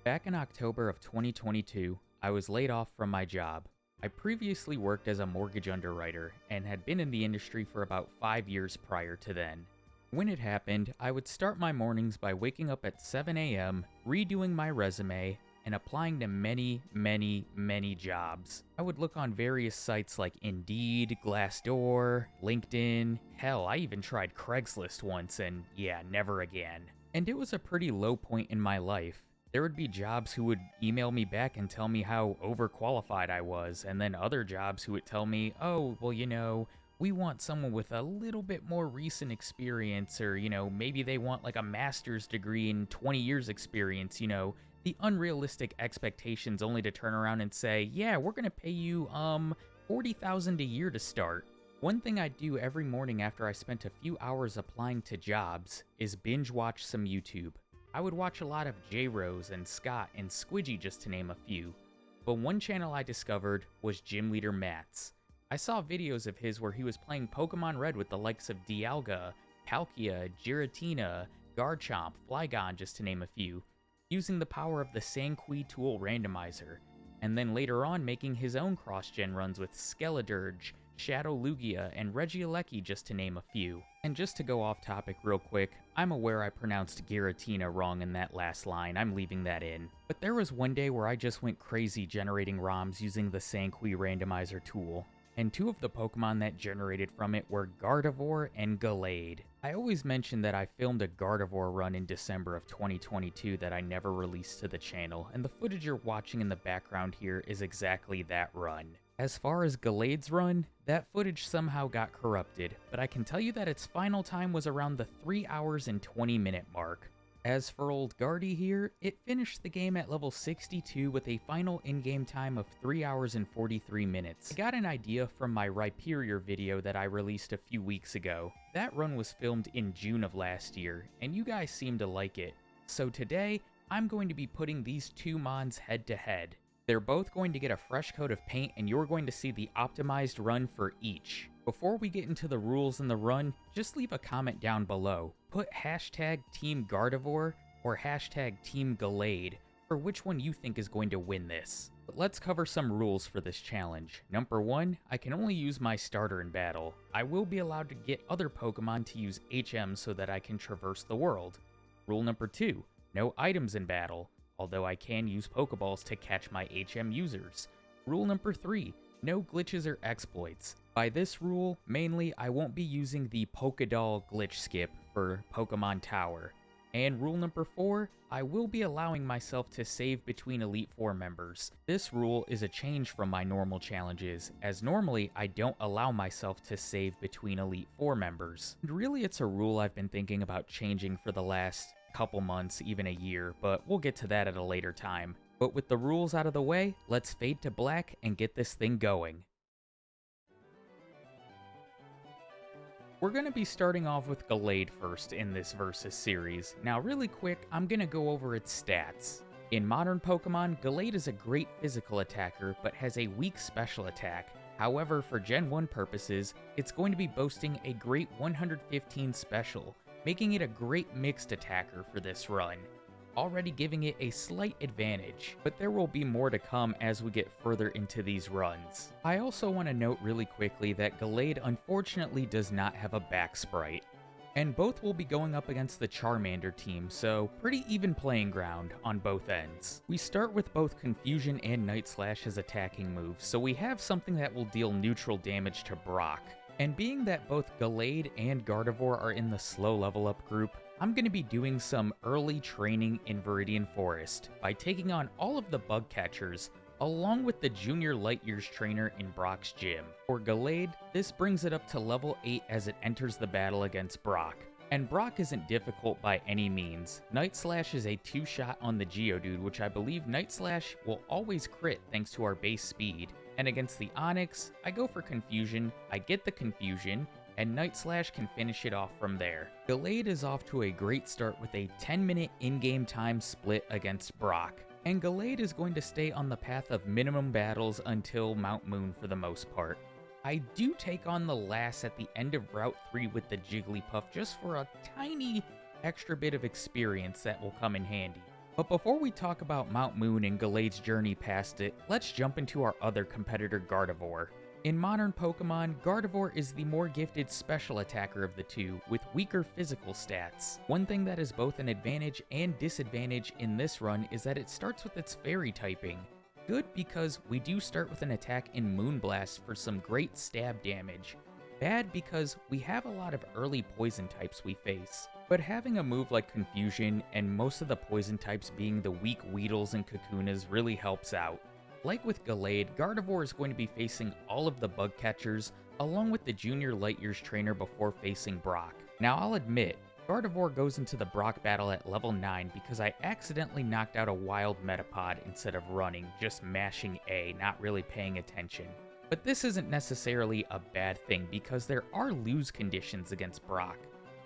Back in October of 2022, I was laid off from my job. I previously worked as a mortgage underwriter and had been in the industry for about 5 years prior to then. When it happened, I would start my mornings by waking up at 7 a.m., redoing my resume, and applying to many jobs. I would look on various sites like Indeed, Glassdoor, LinkedIn, hell, I even tried Craigslist once and yeah, never again. And it was a pretty low point in my life. There would be jobs who would email me back and tell me how overqualified I was, and then other jobs who would tell me, oh, well, we want someone with a little bit more recent experience, or, maybe they want like a master's degree and 20 years experience, the unrealistic expectations only to turn around and say, yeah, we're gonna pay you, $40,000 a year to start. One thing I do every morning after I spent a few hours applying to jobs is binge watch some YouTube. I would watch a lot of J-Rose and Scott and Squidgy just to name a few, but one channel I discovered was Gym Leader Matt's. I saw videos of his where he was playing Pokemon Red with the likes of Dialga, Palkia, Giratina, Garchomp, Flygon just to name a few, using the power of the Sanqui tool randomizer, and then later on making his own cross-gen runs with Skeledirge, Shadow Lugia, and Regieleki just to name a few. And just to go off topic real quick, I'm aware I pronounced Giratina wrong in that last line, I'm leaving that in. But there was one day where I just went crazy generating ROMs using the Sanqui randomizer tool, and two of the Pokemon that generated from it were Gardevoir and Gallade. I always mention that I filmed a Gardevoir run in December of 2022 that I never released to the channel, and the footage you're watching in the background here is exactly that run. As far as Gallade's run, that footage somehow got corrupted, but I can tell you that its final time was around the 3 hours and 20 minute mark. As for old Gardy here, it finished the game at level 62 with a final in-game time of 3 hours and 43 minutes. I got an idea from my Rhyperior video that I released a few weeks ago. That run was filmed in June of last year, and you guys seem to like it. So today, I'm going to be putting these two mons head to head. They're both going to get a fresh coat of paint, and you're going to see the optimized run for each. Before we get into the rules in the run, just leave a comment down below. Put hashtag Team Gardevoir or hashtag Team Gallade for which one you think is going to win this. But let's cover some rules for this challenge. Number 1, I can only use my starter in battle. I will be allowed to get other Pokemon to use HMs so that I can traverse the world. Rule number 2, no items in battle, although I can use Pokeballs to catch my HM users. Rule number 3, no glitches or exploits. By this rule, mainly I won't be using the Pokédoll glitch skip for Pokemon Tower. And rule number 4, I will be allowing myself to save between Elite Four members. This rule is a change from my normal challenges, as normally I don't allow myself to save between Elite Four members. And really it's a rule I've been thinking about changing for the last couple months, even a year, but we'll get to that at a later time. But with the rules out of the way, let's fade to black and get this thing going. We're going to be starting off with Gallade first in this Versus series. Now really quick, I'm going to go over its stats. In modern Pokemon, Gallade is a great physical attacker, but has a weak special attack. However, for Gen 1 purposes, it's going to be boasting a great 115 special, making it a great mixed attacker for this run, already giving it a slight advantage, but there will be more to come as we get further into these runs. I also want to note really quickly that Gallade unfortunately does not have a back sprite, and both will be going up against the Charmander team, so pretty even playing ground on both ends. We start with both Confusion and Night Slash as attacking moves, so we have something that will deal neutral damage to Brock. And being that both Gallade and Gardevoir are in the slow level up group, I'm going to be doing some early training in Viridian Forest by taking on all of the bug catchers, along with the Junior Light Years trainer in Brock's gym. For Gallade, this brings it up to level 8 as it enters the battle against Brock. And Brock isn't difficult by any means. Night Slash is a 2-shot on the Geodude, which I believe Night Slash will always crit thanks to our base speed. And against the Onix, I go for Confusion, I get the Confusion, and Night Slash can finish it off from there. Gallade is off to a great start with a 10-minute in-game time split against Brock, and Gallade is going to stay on the path of minimum battles until Mount Moon for the most part. I do take on the Lass at the end of Route 3 with the Jigglypuff just for a tiny extra bit of experience that will come in handy. But before we talk about Mount Moon and Gallade's journey past it, let's jump into our other competitor, Gardevoir. In modern Pokemon, Gardevoir is the more gifted special attacker of the two, with weaker physical stats. One thing that is both an advantage and disadvantage in this run is that it starts with its fairy typing. Good because we do start with an attack in Moonblast for some great stab damage. Bad because we have a lot of early poison types we face. But having a move like Confusion and most of the poison types being the weak Weedles and Kakunas really helps out. Like with Gallade, Gardevoir is going to be facing all of the bug catchers, along with the Junior Light Years trainer before facing Brock. Now I'll admit, Gardevoir goes into the Brock battle at level 9 because I accidentally knocked out a wild Metapod instead of running, just mashing A, not really paying attention. But this isn't necessarily a bad thing because there are lose conditions against Brock.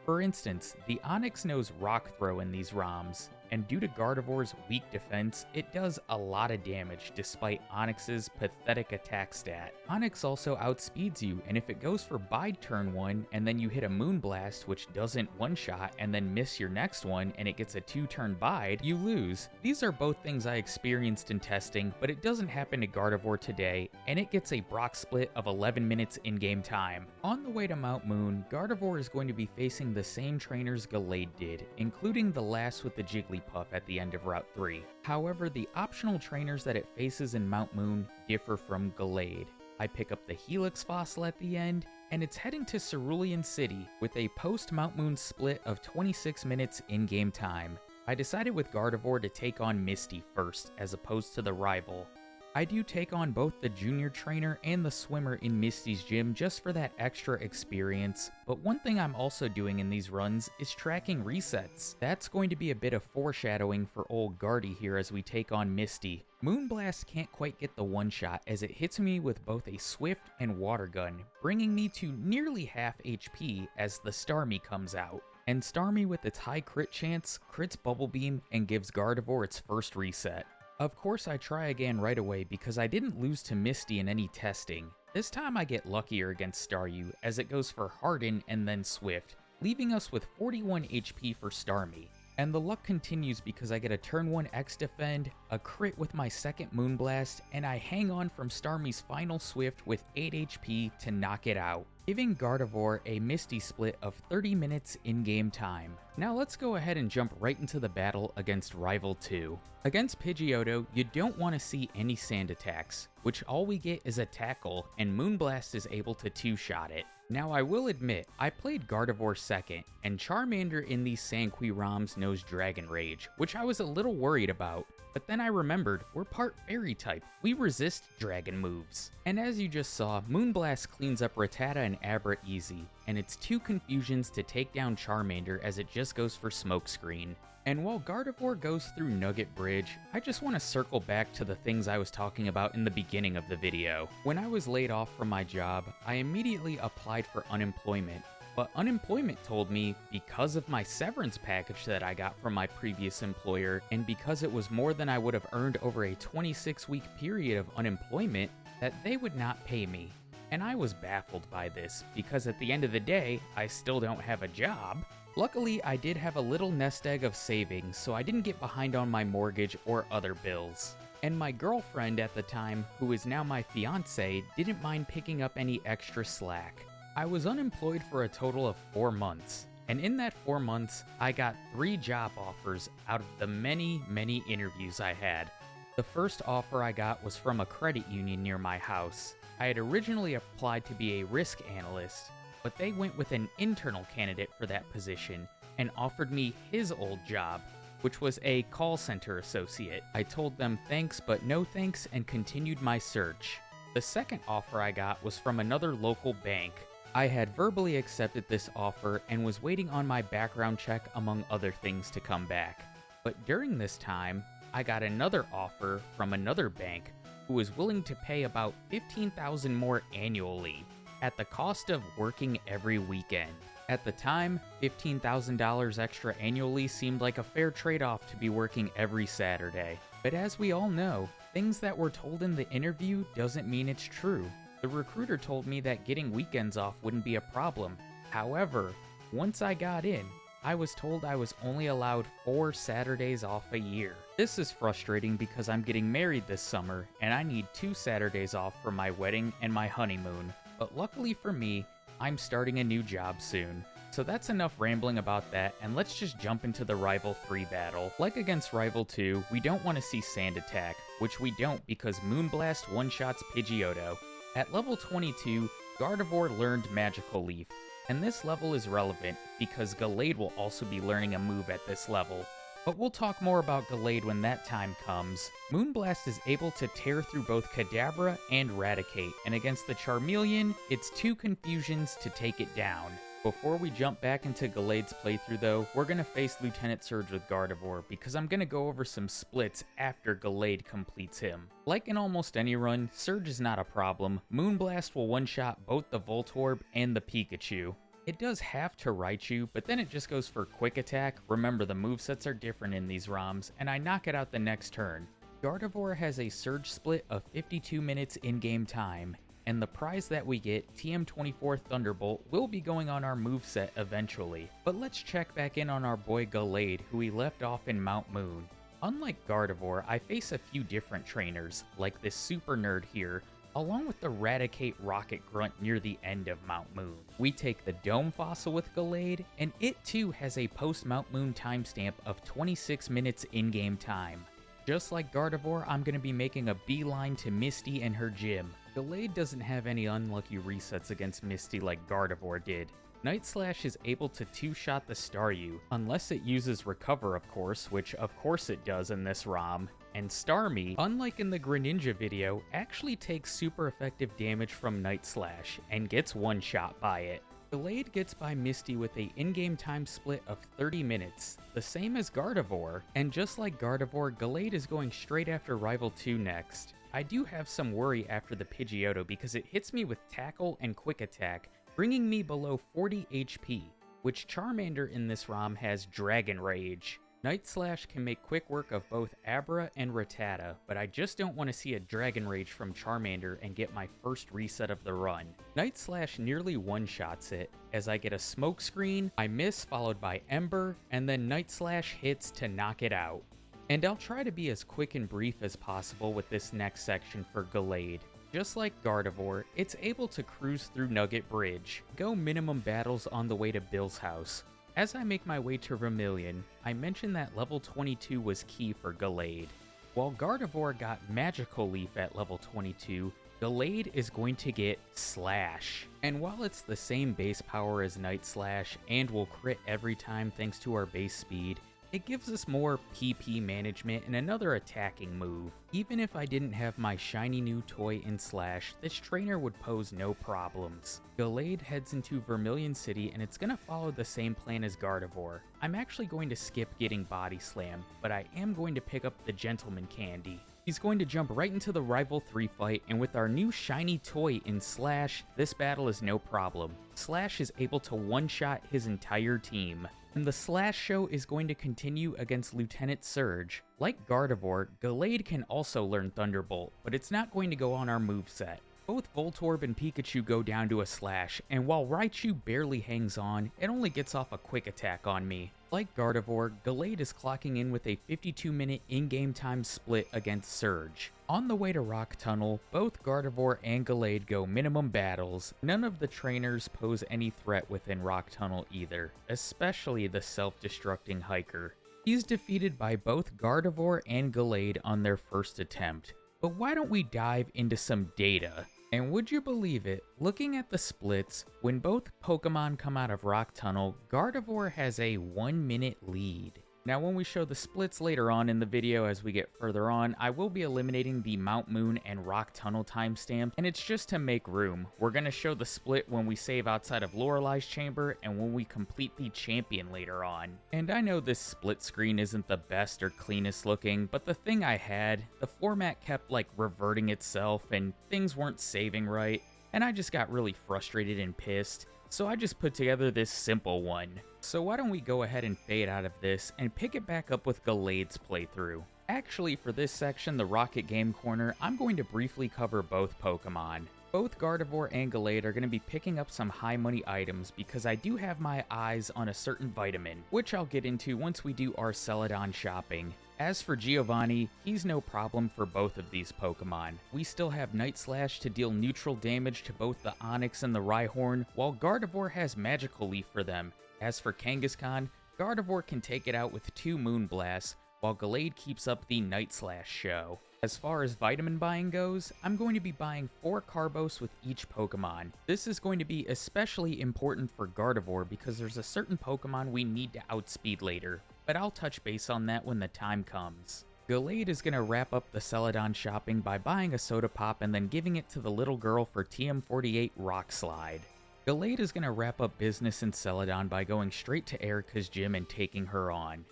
For instance, the Onix knows Rock Throw in these ROMs, and due to Gardevoir's weak defense, it does a lot of damage despite Onix's pathetic attack stat. Onix also outspeeds you, and if it goes for Bide turn 1 and then you hit a Moonblast which doesn't one-shot and then miss your next one and it gets a 2-turn Bide, you lose. These are both things I experienced in testing, but it doesn't happen to Gardevoir today, and it gets a Brock split of 11 minutes in-game time. On the way to Mount Moon, Gardevoir is going to be facing the same trainers Gallade did, including the last with the Jigglypuff at the end of Route 3. However, the optional trainers that it faces in Mount Moon differ from Gallade. I pick up the Helix fossil at the end, and it's heading to Cerulean City with a post-Mount Moon split of 26 minutes in-game time. I decided with Gardevoir to take on Misty first, as opposed to the rival. I do take on both the junior trainer and the swimmer in Misty's gym just for that extra experience, but one thing I'm also doing in these runs is tracking resets. That's going to be a bit of foreshadowing for old Gardy here as we take on Misty. Moonblast can't quite get the one-shot as it hits me with both a Swift and Water Gun, bringing me to nearly half HP as the Starmie comes out. And Starmie with its high crit chance, crits Bubble Beam and gives Gardevoir its first reset. Of course I try again right away because I didn't lose to Misty in any testing. This time I get luckier against Staryu as it goes for Harden and then Swift, leaving us with 41 HP for Starmie. And the luck continues because I get a turn 1 X defend, a crit with my second Moonblast, and I hang on from Starmie's final Swift with 8 HP to knock it out, giving Gardevoir a Misty split of 30 minutes in-game time. Now let's go ahead and jump right into the battle against Rival 2. Against Pidgeotto, you don't want to see any sand attacks, which all we get is a Tackle, and Moonblast is able to 2-shot it. Now I will admit, I played Gardevoir second, and Charmander in these Sanqui ROMs knows Dragon Rage, which I was a little worried about. But then I remembered, we're part Fairy type, we resist Dragon moves. And as you just saw, Moonblast cleans up Rattata and Abra easy, and it's 2 confusions to take down Charmander as it just goes for Smokescreen. And while Gardevoir goes through Nugget Bridge, I just want to circle back to the things I was talking about in the beginning of the video. When I was laid off from my job, I immediately applied for unemployment. But unemployment told me, because of my severance package that I got from my previous employer, and because it was more than I would have earned over a 26-week period of unemployment, that they would not pay me. And I was baffled by this, because at the end of the day, I still don't have a job. Luckily, I did have a little nest egg of savings, so I didn't get behind on my mortgage or other bills. And my girlfriend at the time, who is now my fiance, didn't mind picking up any extra slack. I was unemployed for a total of 4 months, and in that 4 months, I got 3 job offers out of the many interviews I had. The first offer I got was from a credit union near my house. I had originally applied to be a risk analyst, but they went with an internal candidate for that position and offered me his old job, which was a call center associate. I told them thanks but no thanks and continued my search. The second offer I got was from another local bank. I had verbally accepted this offer and was waiting on my background check among other things to come back. But during this time, I got another offer from another bank who was willing to pay about $15,000 more annually, at the cost of working every weekend. At the time, $15,000 extra annually seemed like a fair trade-off to be working every Saturday. But as we all know, things that were told in the interview doesn't mean it's true. The recruiter told me that getting weekends off wouldn't be a problem. However, once I got in, I was told I was only allowed 4 Saturdays off a year. This is frustrating because I'm getting married this summer and I need 2 Saturdays off for my wedding and my honeymoon. But luckily for me, I'm starting a new job soon. So that's enough rambling about that, and let's just jump into the Rival 3 battle. Like against Rival 2, we don't want to see Sand Attack, which we don't because Moonblast one-shots Pidgeotto. At level 22, Gardevoir learned Magical Leaf, and this level is relevant because Gallade will also be learning a move at this level. But we'll talk more about Gallade when that time comes. Moonblast is able to tear through both Kadabra and Raticate, and against the Charmeleon, it's 2 Confusions to take it down. Before we jump back into Gallade's playthrough though, we're going to face Lieutenant Surge with Gardevoir because I'm going to go over some splits after Gallade completes him. Like in almost any run, Surge is not a problem. Moonblast will one-shot both the Voltorb and the Pikachu. It does have to Raichu, but then it just goes for Quick Attack. Remember, the movesets are different in these ROMs, and I knock it out the next turn. Gardevoir has a Surge split of 52 minutes in-game time, and the prize that we get, TM24 Thunderbolt, will be going on our moveset eventually. But let's check back in on our boy Gallade, who we left off in Mount Moon. Unlike Gardevoir, I face a few different trainers, like this super nerd here, along with the Raticate Rocket Grunt near the end of Mount Moon. We take the Dome Fossil with Gallade, and it too has a post-Mount Moon timestamp of 26 minutes in-game time. Just like Gardevoir, I'm going to be making a beeline to Misty and her gym. Gallade doesn't have any unlucky resets against Misty like Gardevoir did. Night Slash is able to 2-shot the Staryu, unless it uses Recover of course, which of course it does in this ROM. And Starmie, unlike in the Greninja video, actually takes super effective damage from Night Slash, and gets one-shot by it. Gallade gets by Misty with a in-game time split of 30 minutes, the same as Gardevoir, and just like Gardevoir, Gallade is going straight after Rival 2 next. I do have some worry after the Pidgeotto because it hits me with Tackle and Quick Attack, bringing me below 40 HP, which Charmander in this ROM has Dragon Rage. Night Slash can make quick work of both Abra and Rattata, but I just don't want to see a Dragon Rage from Charmander and get my first reset of the run. Night Slash nearly one-shots it, as I get a Smoke Screen, I miss followed by Ember, and then Night Slash hits to knock it out. And I'll try to be as quick and brief as possible with this next section for Gallade. Just like Gardevoir, it's able to cruise through Nugget Bridge, go minimum battles on the way to Bill's house. As I make my way to Vermilion, I mentioned that level 22 was key for Gallade. While Gardevoir got Magical Leaf at level 22, Gallade is going to get Slash. And while it's the same base power as Night Slash and will crit every time thanks to our base speed, it gives us more PP management and another attacking move. Even if I didn't have my shiny new toy in Slash, this trainer would pose no problems. Gallade heads into Vermilion City and it's gonna follow the same plan as Gardevoir. I'm actually going to skip getting Body Slam, but I am going to pick up the Gentleman Candy. He's going to jump right into the Rival 3 fight, and with our new shiny toy in Slash, this battle is no problem. Slash is able to one-shot his entire team. And the Slash show is going to continue against Lieutenant Surge. Like Gardevoir, Gallade can also learn Thunderbolt, but it's not going to go on our moveset. Both Voltorb and Pikachu go down to a Slash, and while Raichu barely hangs on, it only gets off a Quick Attack on me. Like Gardevoir, Gallade is clocking in with a 52-minute in-game time split against Surge. On the way to Rock Tunnel, both Gardevoir and Gallade go minimum battles. None of the trainers pose any threat within Rock Tunnel either, especially the self-destructing Hiker. He's defeated by both Gardevoir and Gallade on their first attempt. But why don't we dive into some data? And would you believe it, looking at the splits, when both Pokemon come out of Rock Tunnel, Gardevoir has a 1-minute lead. Now when we show the splits later on in the video as we get further on, I will be eliminating the Mount Moon and Rock Tunnel timestamp, and it's just to make room. We're going to show the split when we save outside of Lorelei's chamber and when we complete the champion later on. And I know this split screen isn't the best or cleanest looking, but the thing I had, the format kept like reverting itself and things weren't saving right, and I just got really frustrated and pissed. So I just put together this simple one. So why don't we go ahead and fade out of this and pick it back up with Gallade's playthrough. Actually, for this section, the Rocket Game Corner, I'm going to briefly cover both Pokemon. Both Gardevoir and Gallade are going to be picking up some high money items because I do have my eyes on a certain vitamin, which I'll get into once we do our Celadon shopping. As for Giovanni, he's no problem for both of these Pokemon. We still have Night Slash to deal neutral damage to both the Onix and the Rhyhorn, while Gardevoir has Magical Leaf for them. As for Kangaskhan, Gardevoir can take it out with 2 Moonblasts, while Gallade keeps up the Night Slash show. As far as vitamin buying goes, I'm going to be buying 4 Carbos with each Pokemon. This is going to be especially important for Gardevoir because there's a certain Pokemon we need to outspeed later, but I'll touch base on that when the time comes. Gallade is going to wrap up the Celadon shopping by buying a Soda Pop and then giving it to the little girl for TM48 Rock Slide. Gallade is going to wrap up business in Celadon by going straight to Erica's gym and taking her on.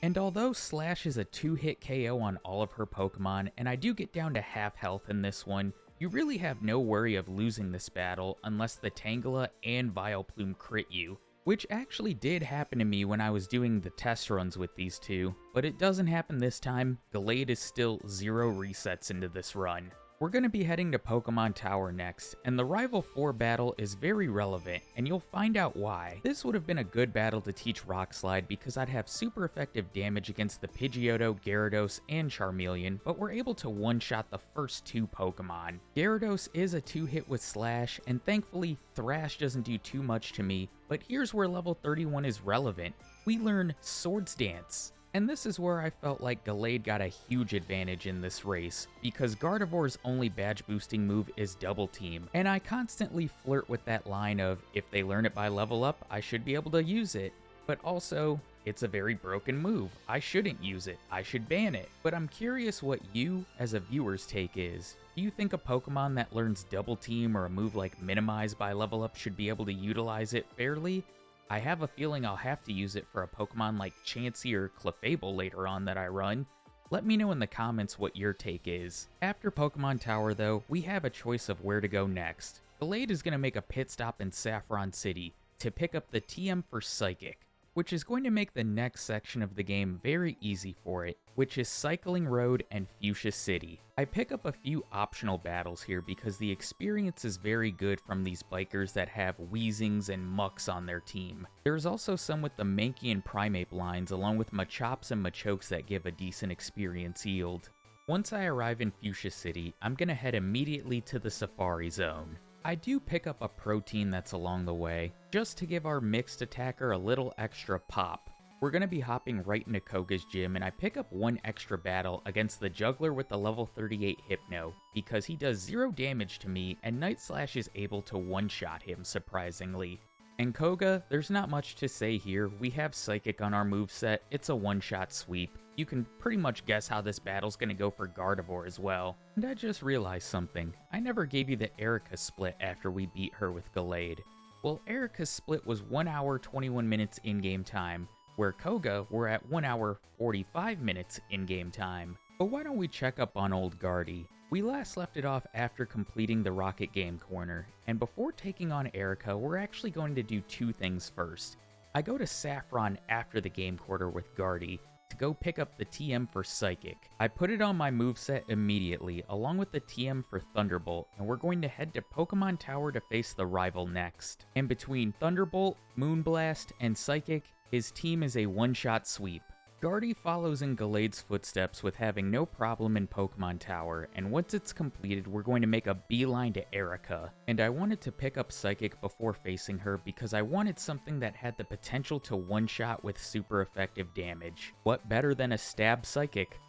And although Slash is a 2-hit KO on all of her Pokemon, and I do get down to half health in this one, you really have no worry of losing this battle unless the Tangela and Vileplume crit you, which actually did happen to me when I was doing the test runs with these two, but it doesn't happen this time. Gallade is still 0 resets into this run. We're going to be heading to Pokemon Tower next, and the Rival 4 battle is very relevant, and you'll find out why. This would have been a good battle to teach Rock Slide because I'd have super effective damage against the Pidgeotto, Gyarados, and Charmeleon, but we're able to one-shot the first 2 Pokemon. Gyarados is a 2-hit with Slash, and thankfully Thrash doesn't do too much to me, but here's where level 31 is relevant. We learn Swords Dance. And this is where I felt like Gallade got a huge advantage in this race, because Gardevoir's only badge boosting move is Double Team, and I constantly flirt with that line of, if they learn it by level up, I should be able to use it. But also, it's a very broken move. I shouldn't use it. I should ban it. But I'm curious what you, as a viewer's take is. Do you think a Pokemon that learns Double Team or a move like Minimize by level up should be able to utilize it fairly? I have a feeling I'll have to use it for a Pokemon like Chansey or Clefable later on that I run. Let me know in the comments what your take is. After Pokemon Tower though, we have a choice of where to go next. Gallade is going to make a pit stop in Saffron City to pick up the TM for Psychic, which is going to make the next section of the game very easy for it, which is Cycling Road and Fuchsia City. I pick up a few optional battles here because the experience is very good from these bikers that have Weezings and Mucks on their team. There's also some with the Mankey and Primeape lines along with Machops and Machokes that give a decent experience yield. Once I arrive in Fuchsia City, I'm going to head immediately to the Safari Zone. I do pick up a protein that's along the way, just to give our mixed attacker a little extra pop. We're going to be hopping right into Koga's gym, and I pick up one extra battle against the Juggler with the level 38 Hypno, because he does 0 damage to me, and Night Slash is able to one-shot him, surprisingly. And Koga, there's not much to say here. We have Psychic on our moveset, it's a one-shot sweep. You can pretty much guess how this battle's going to go for Gardevoir as well. And I just realized something. I never gave you the Erica split after we beat her with Gallade. Well, Erica's split was 1 hour 21 minutes in-game time, where Koga were at 1 hour 45 minutes in-game time. But why don't we check up on old Gardy? We last left it off after completing the Rocket Game Corner, and before taking on Erica, we're actually going to do 2 things first. I go to Saffron after the Game Corner with Gardy, to go pick up the TM for Psychic. I put it on my moveset immediately, along with the TM for Thunderbolt, and we're going to head to Pokemon Tower to face the rival next. And between Thunderbolt, Moonblast, and Psychic, his team is a one-shot sweep. Gardy follows in Gallade's footsteps with having no problem in Pokemon Tower, and once it's completed, we're going to make a beeline to Erica. And I wanted to pick up Psychic before facing her because I wanted something that had the potential to one-shot with super effective damage. What better than a stab Psychic?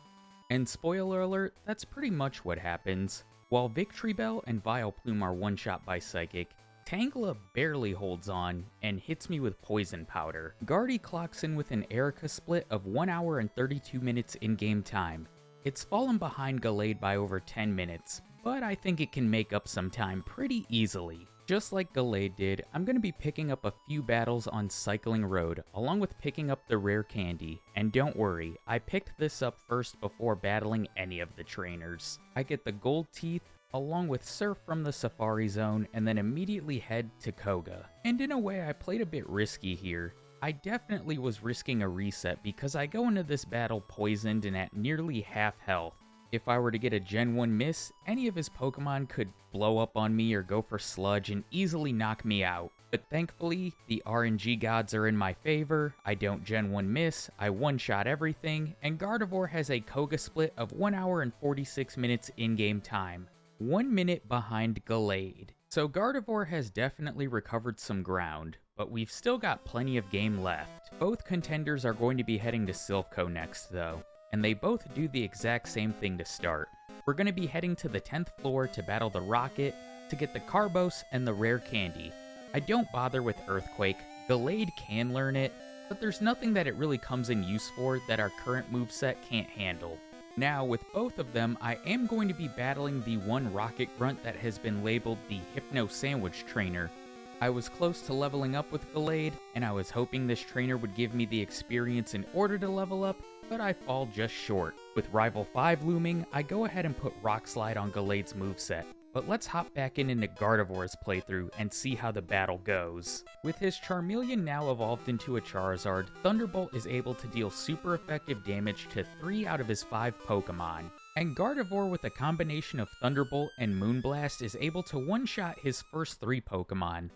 And spoiler alert, that's pretty much what happens. While Victreebel and Vileplume are one-shot by Psychic, Tangela barely holds on and hits me with Poison Powder. Gardy clocks in with an Erica split of 1 hour and 32 minutes in-game time. It's fallen behind Gallade by over 10 minutes, but I think it can make up some time pretty easily. Just like Gallade did, I'm going to be picking up a few battles on Cycling Road, along with picking up the rare candy. And don't worry, I picked this up first before battling any of the trainers. I get the Gold Teeth, along with Surf from the Safari Zone, and then immediately head to Koga. And in a way, I played a bit risky here. I definitely was risking a reset because I go into this battle poisoned and at nearly half health. If I were to get a Gen 1 miss, any of his Pokemon could blow up on me or go for Sludge and easily knock me out. But thankfully, the RNG gods are in my favor, I don't Gen 1 miss, I one-shot everything, and Gardevoir has a Koga split of 1 hour and 46 minutes in-game time. 1 minute behind Gallade. So Gardevoir has definitely recovered some ground, but we've still got plenty of game left. Both contenders are going to be heading to Silph next though, and they both do the exact same thing to start. We're going to be heading to the 10th floor to battle the Rocket, to get the Carbos and the rare candy. I don't bother with Earthquake, Gallade can learn it, but there's nothing that it really comes in use for that our current moveset can't handle. Now, with both of them, I am going to be battling the one Rocket Grunt that has been labeled the Hypno Sandwich Trainer. I was close to leveling up with Gallade, and I was hoping this trainer would give me the experience in order to level up, but I fall just short. With Rival 5 looming, I go ahead and put Rock Slide on Gallade's moveset. But let's hop back into Gardevoir's playthrough and see how the battle goes. With his Charmeleon now evolved into a Charizard, Thunderbolt is able to deal super effective damage to 3 out of his 5 Pokemon. And Gardevoir with a combination of Thunderbolt and Moonblast is able to one-shot his first 3 Pokemon.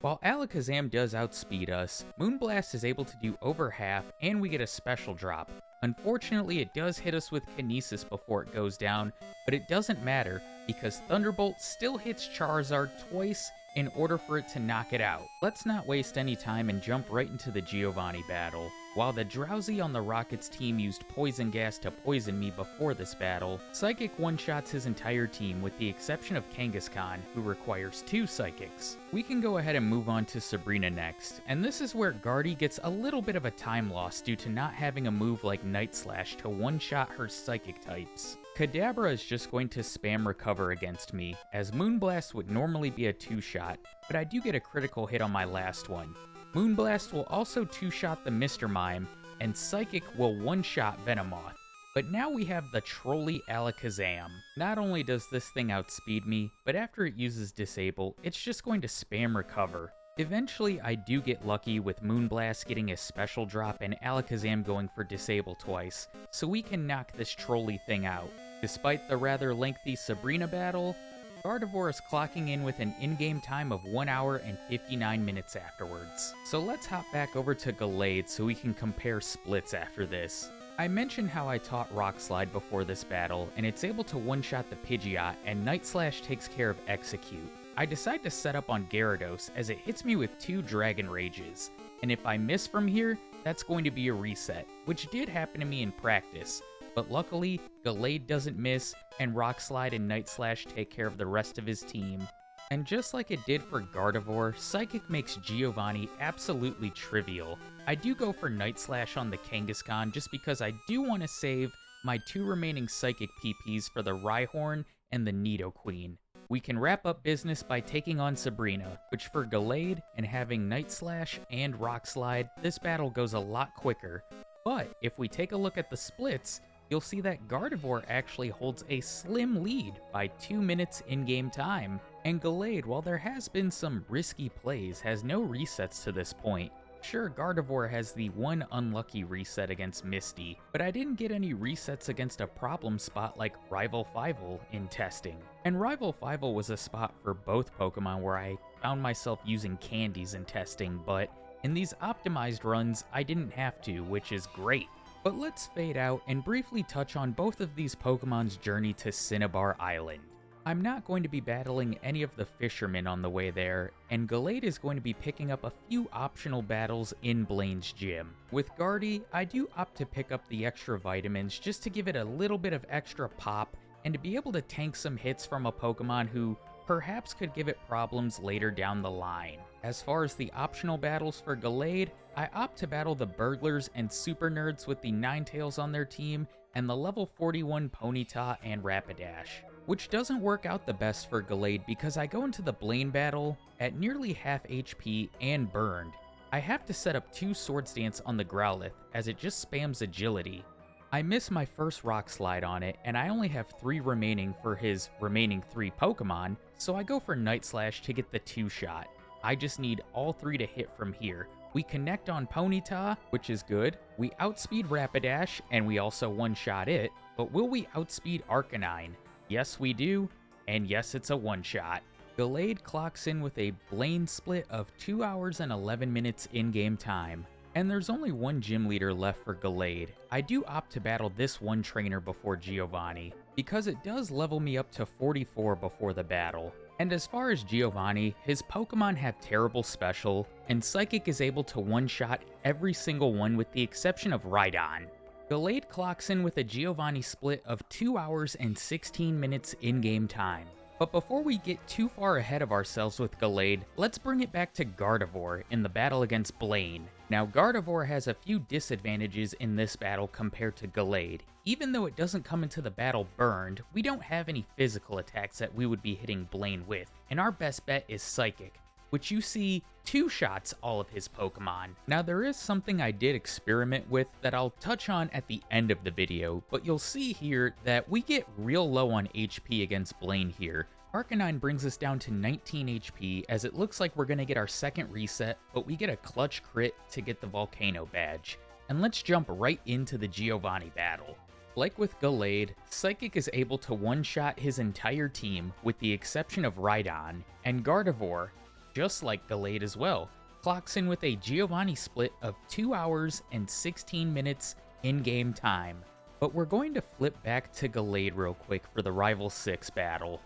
While Alakazam does outspeed us, Moonblast is able to do over half and we get a special drop. Unfortunately, it does hit us with Kinesis before it goes down, but it doesn't matter because Thunderbolt still hits Charizard twice in order for it to knock it out. Let's not waste any time and jump right into the Giovanni battle. While the Drowsy on the Rockets team used Poison Gas to poison me before this battle, Psychic one-shots his entire team with the exception of Kangaskhan, who requires 2 Psychics. We can go ahead and move on to Sabrina next, and this is where Guardy gets a little bit of a time loss due to not having a move like Night Slash to one-shot her Psychic types. Kadabra is just going to spam Recover against me, as Moonblast would normally be a 2-shot, but I do get a critical hit on my last one. Moonblast will also 2-shot the Mr. Mime, and Psychic will 1-shot Venomoth. But now we have the Trolley Alakazam. Not only does this thing outspeed me, but after it uses Disable, it's just going to spam Recover. Eventually, I do get lucky with Moonblast getting a special drop and Alakazam going for Disable twice, so we can knock this trolley thing out. Despite the rather lengthy Sabrina battle, Gardevoir is clocking in with an in-game time of 1 hour and 59 minutes afterwards. So let's hop back over to Gallade so we can compare splits after this. I mentioned how I taught Rock Slide before this battle, and it's able to one-shot the Pidgeot, and Night Slash takes care of Execute. I decide to set up on Gyarados as it hits me with 2 Dragon Rages, and if I miss from here, that's going to be a reset, which did happen to me in practice. But luckily, Gallade doesn't miss, and Rock Slide and Night Slash take care of the rest of his team. And just like it did for Gardevoir, Psychic makes Giovanni absolutely trivial. I do go for Night Slash on the Kangaskhan just because I do want to save my 2 remaining Psychic PPs for the Rhyhorn and the Nidoqueen. We can wrap up business by taking on Sabrina, which for Gallade and having Night Slash and Rock Slide, this battle goes a lot quicker. But if we take a look at the splits, you'll see that Gardevoir actually holds a slim lead by 2 minutes in-game time. And Gallade, while there has been some risky plays, has no resets to this point. Sure, Gardevoir has the one unlucky reset against Misty, but I didn't get any resets against a problem spot like Rival 5 in testing. And Rival 5 was a spot for both Pokemon where I found myself using candies in testing, but in these optimized runs, I didn't have to, which is great. But let's fade out and briefly touch on both of these Pokemon's journey to Cinnabar Island. I'm not going to be battling any of the fishermen on the way there, and Gallade is going to be picking up a few optional battles in Blaine's gym. With Guardy, I do opt to pick up the extra vitamins just to give it a little bit of extra pop, and to be able to tank some hits from a Pokemon who perhaps could give it problems later down the line. As far as the optional battles for Gallade, I opt to battle the Burglars and Super Nerds with the Ninetales on their team, and the level 41 Ponyta and Rapidash. Which doesn't work out the best for Gallade because I go into the Blaine battle at nearly half HP and burned. I have to set up 2 Swords Dance on the Growlithe as it just spams agility. I miss my first Rock Slide on it, and I only have 3 remaining for his remaining 3 Pokemon, so I go for Night Slash to get the 2-shot. I just need all 3 to hit from here, We connect on Ponyta, which is good. We outspeed Rapidash, and we also one-shot it. But will we outspeed Arcanine? Yes, we do. And yes, it's a one-shot. Gallade clocks in with a Blaine split of 2 hours and 11 minutes in-game time. And there's only one gym leader left for Gallade. I do opt to battle this one trainer before Giovanni, because it does level me up to 44 before the battle. And as far as Giovanni, his Pokemon have terrible special, and Psychic is able to one-shot every single one with the exception of Rhydon. Gallade clocks in with a Giovanni split of 2 hours and 16 minutes in-game time. But before we get too far ahead of ourselves with Gallade, let's bring it back to Gardevoir in the battle against Blaine. Now, Gardevoir has a few disadvantages in this battle compared to Gallade. Even though it doesn't come into the battle burned, we don't have any physical attacks that we would be hitting Blaine with, and our best bet is Psychic, which you see two-shots all of his Pokemon. Now, there is something I did experiment with that I'll touch on at the end of the video, but you'll see here that we get real low on HP against Blaine here. Arcanine brings us down to 19 HP, as it looks like we're going to get our second reset, but we get a clutch crit to get the Volcano badge. And let's jump right into the Giovanni battle. Like with Gallade, Psychic is able to one-shot his entire team with the exception of Rhydon, and Gardevoir, just like Gallade as well, clocks in with a Giovanni split of 2 hours and 16 minutes in-game time. But we're going to flip back to Gallade real quick for the Rival 6 battle.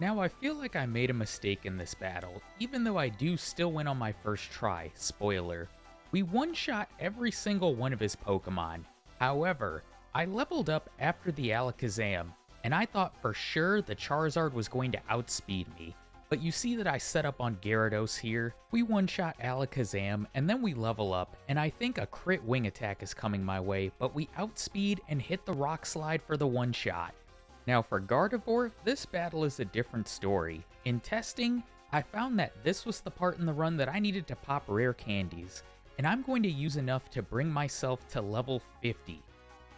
Now, I feel like I made a mistake in this battle, even though I do still win on my first try, spoiler. We one-shot every single one of his Pokemon. However, I leveled up after the Alakazam, and I thought for sure the Charizard was going to outspeed me. But you see that I set up on Gyarados here, we one-shot Alakazam, and then we level up, and I think a crit wing attack is coming my way, but we outspeed and hit the Rock Slide for the one-shot. Now for Gardevoir, this battle is a different story. In testing, I found that this was the part in the run that I needed to pop rare candies, and I'm going to use enough to bring myself to level 50.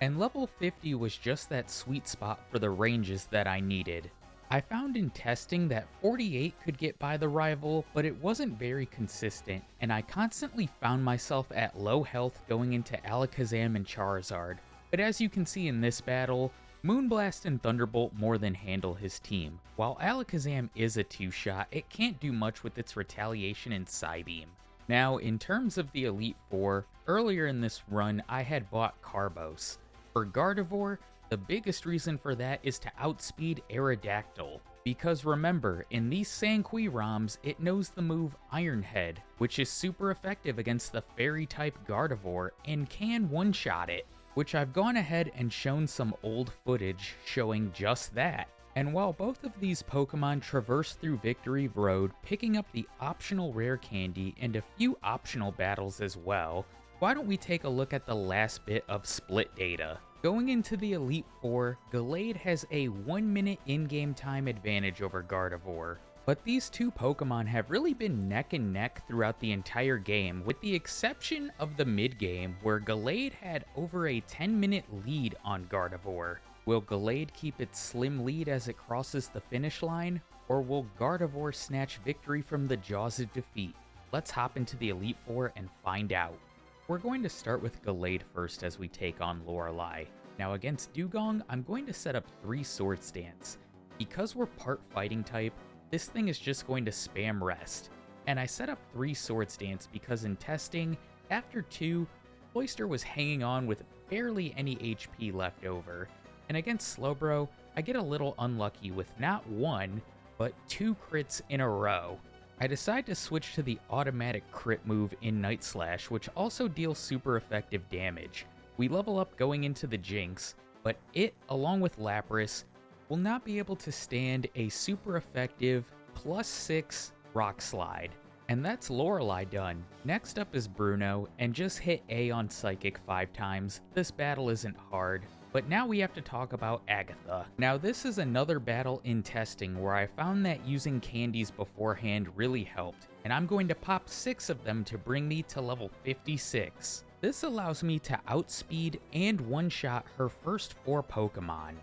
And level 50 was just that sweet spot for the ranges that I needed. I found in testing that 48 could get by the rival, but it wasn't very consistent, and I constantly found myself at low health going into Alakazam and Charizard. But as you can see in this battle, Moonblast and Thunderbolt more than handle his team. While Alakazam is a two-shot, it can't do much with its Retaliation and Psybeam. Now, in terms of the Elite Four, earlier in this run I had bought Carbos. For Gardevoir, the biggest reason for that is to outspeed Aerodactyl. Because remember, in these Sanqui ROMs, it knows the move Iron Head, which is super effective against the Fairy-type Gardevoir and can one-shot it. Which I've gone ahead and shown some old footage showing just that. And while both of these Pokemon traverse through Victory Road, picking up the optional rare candy and a few optional battles as well, why don't we take a look at the last bit of split data. Going into the Elite Four, Gallade has a 1 minute in-game time advantage over Gardevoir. But these two Pokemon have really been neck and neck throughout the entire game, with the exception of the mid-game, where Gallade had over a 10-minute lead on Gardevoir. Will Gallade keep its slim lead as it crosses the finish line, or will Gardevoir snatch victory from the jaws of defeat? Let's hop into the Elite Four and find out. We're going to start with Gallade first as we take on Lorelei. Now against Dewgong, I'm going to set up 3 Swords Dance. Because we're part fighting type, this thing is just going to spam rest. And I set up 3 Swords Dance because in testing, after 2, Cloyster was hanging on with barely any HP left over. And against Slowbro, I get a little unlucky with not 1, but 2 crits in a row. I decide to switch to the automatic crit move in Night Slash, which also deals super effective damage. We level up going into the Jinx, but it, along with Lapras, will not be able to stand a super effective +6 Rock Slide. And that's Lorelei done. Next up is Bruno, and just hit A on Psychic 5 times. This battle isn't hard. But now we have to talk about Agatha. Now this is another battle in testing where I found that using candies beforehand really helped, and I'm going to pop 6 of them to bring me to level 56. This allows me to outspeed and one-shot her first 4 Pokemon.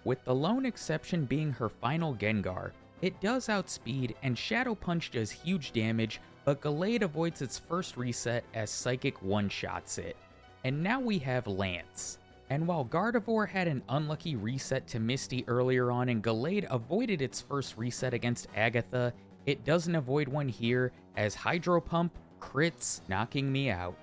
With the lone exception being her final Gengar, it does outspeed and Shadow Punch does huge damage, but Gallade avoids its first reset as Psychic one-shots it. And now we have Lance. And while Gardevoir had an unlucky reset to Misty earlier on and Gallade avoided its first reset against Agatha, it doesn't avoid one here as Hydro Pump crits, knocking me out.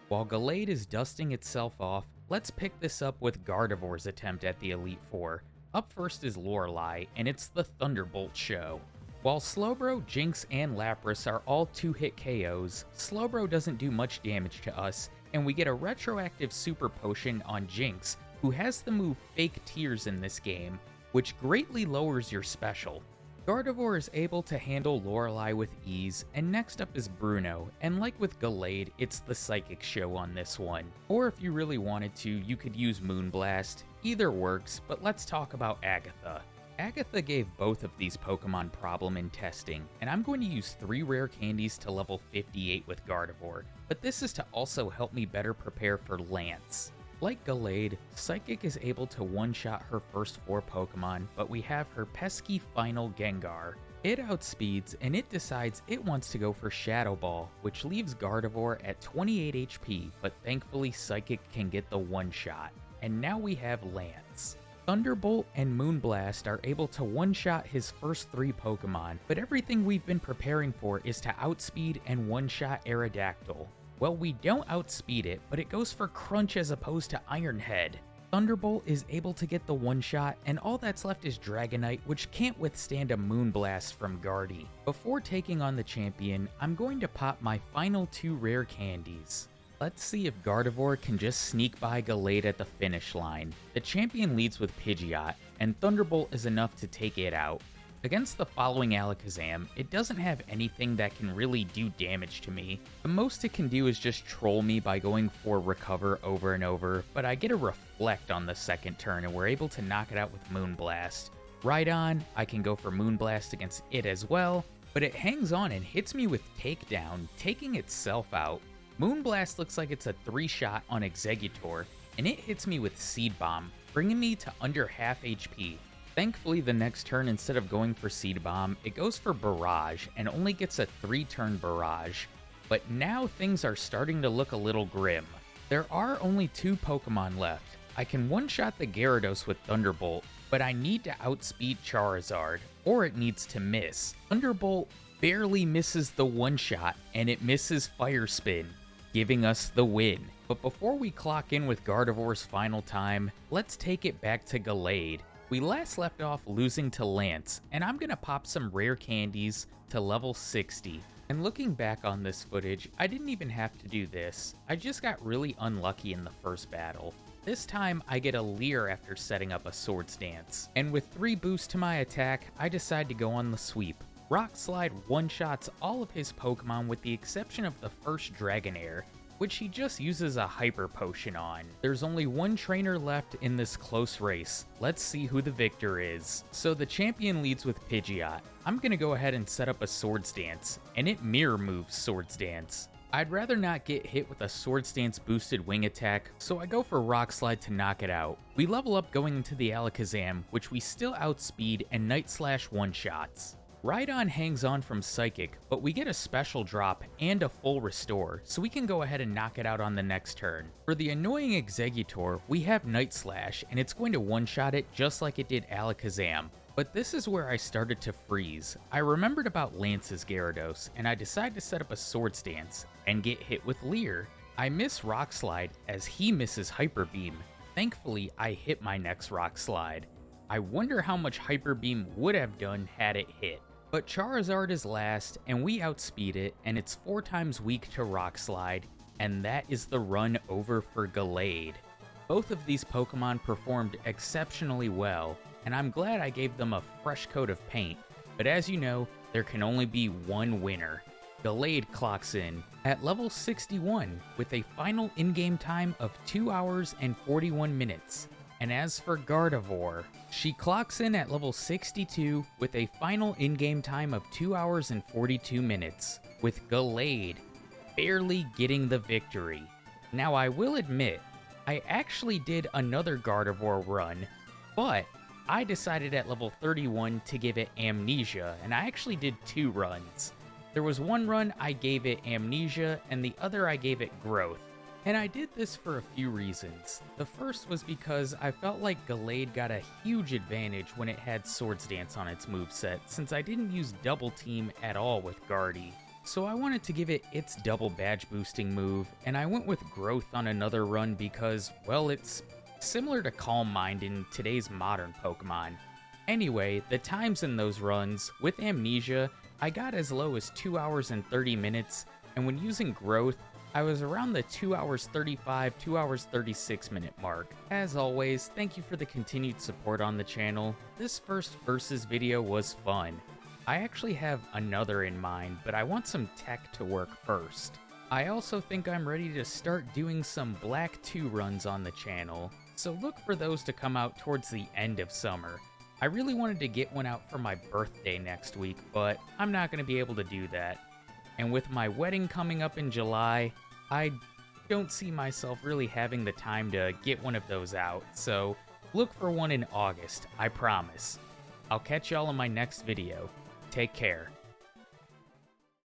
While Gallade is dusting itself off, let's pick this up with Gardevoir's attempt at the Elite Four. Up first is Lorelei, and it's the Thunderbolt show. While Slowbro, Jinx, and Lapras are all 2-hit KOs, Slowbro doesn't do much damage to us, and we get a retroactive Super Potion on Jinx, who has the move Fake Tears in this game, which greatly lowers your special. Gardevoir is able to handle Lorelei with ease, and next up is Bruno, and like with Gallade, it's the Psychic show on this one. Or if you really wanted to, you could use Moonblast. Either works, but let's talk about Agatha. Agatha gave both of these Pokemon problem in testing, and I'm going to use 3 rare candies to level 58 with Gardevoir, but this is to also help me better prepare for Lance. Like Gallade, Psychic is able to one-shot her first 4 Pokemon, but we have her pesky final Gengar. It outspeeds, and it decides it wants to go for Shadow Ball, which leaves Gardevoir at 28 HP, but thankfully Psychic can get the one-shot. And now we have Lance. Thunderbolt and Moonblast are able to one-shot his first 3 Pokemon, but everything we've been preparing for is to outspeed and one-shot Aerodactyl. Well, we don't outspeed it, but it goes for Crunch as opposed to Iron Head. Thunderbolt is able to get the one-shot, and all that's left is Dragonite, which can't withstand a Moonblast from Guardy. Before taking on the champion, I'm going to pop my final 2 rare candies. Let's see if Gardevoir can just sneak by Gallade at the finish line. The champion leads with Pidgeot, and Thunderbolt is enough to take it out. Against the following Alakazam, it doesn't have anything that can really do damage to me. The most it can do is just troll me by going for Recover over and over, but I get a Reflect on the second turn and we're able to knock it out with Moonblast. Right on, I can go for Moonblast against it as well, but it hangs on and hits me with Takedown, taking itself out. Moonblast looks like it's a 3-shot on Exeggutor, and it hits me with Seed Bomb, bringing me to under half HP. Thankfully, the next turn, instead of going for Seed Bomb, it goes for Barrage, and only gets a 3-turn Barrage. But now things are starting to look a little grim. There are only 2 Pokemon left. I can one-shot the Gyarados with Thunderbolt, but I need to outspeed Charizard, or it needs to miss. Thunderbolt barely misses the one-shot, and it misses Fire Spin, giving us the win. But before we clock in with Gardevoir's final time, let's take it back to Gallade. We last left off losing to Lance, and I'm gonna pop some rare candies to level 60. And looking back on this footage, I didn't even have to do this. I just got really unlucky in the first battle. This time, I get a Leer after setting up a Swords Dance. And with 3 boosts to my attack, I decide to go on the sweep. Rock Slide one-shots all of his Pokemon with the exception of the first Dragonair, which he just uses a Hyper Potion on. There's only 1 trainer left in this close race. Let's see who the victor is. So the champion leads with Pidgeot. I'm gonna go ahead and set up a Swords Dance, and it mirror moves Swords Dance. I'd rather not get hit with a Swords Dance boosted wing attack, so I go for Rock Slide to knock it out. We level up going into the Alakazam, which we still outspeed and Night Slash one-shots. Rhydon hangs on from Psychic, but we get a special drop and a full restore, so we can go ahead and knock it out on the next turn. For the annoying Exeggutor, we have Night Slash, and it's going to one-shot it just like it did Alakazam. But this is where I started to freeze. I remembered about Lance's Gyarados, and I decided to set up a Swords Dance, and get hit with Leer. I miss Rock Slide, as he misses Hyper Beam. Thankfully, I hit my next Rock Slide. I wonder how much Hyper Beam would have done had it hit. But Charizard is last, and we outspeed it, and it's 4 times weak to Rock Slide, and that is the run over for Gallade. Both of these Pokemon performed exceptionally well, and I'm glad I gave them a fresh coat of paint, but as you know, there can only be one winner. Gallade clocks in at level 61 with a final in-game time of 2 hours and 41 minutes. And as for Gardevoir, she clocks in at level 62 with a final in-game time of 2 hours and 42 minutes, with Gallade barely getting the victory. Now I will admit, I actually did another Gardevoir run, but I decided at level 31 to give it Amnesia, and I actually did 2 runs. There was one run I gave it Amnesia, and the other I gave it Growth. And I did this for a few reasons. The first was because I felt like Gallade got a huge advantage when it had Swords Dance on its moveset, since I didn't use Double Team at all with Guardy. So I wanted to give it its double badge boosting move, and I went with Growth on another run because, well, it's similar to Calm Mind in today's modern Pokemon. Anyway, the times in those runs, with Amnesia, I got as low as 2 hours and 30 minutes, and when using Growth, I was around the 2 hours 35, 2 hours 36 minute mark. As always, thank you for the continued support on the channel. This first versus video was fun. I actually have another in mind, but I want some tech to work first. I also think I'm ready to start doing some Black 2 runs on the channel, so look for those to come out towards the end of summer. I really wanted to get one out for my birthday next week, but I'm not going to be able to do that. And with my wedding coming up in July, I don't see myself really having the time to get one of those out, so look for one in August, I promise. I'll catch y'all in my next video. Take care.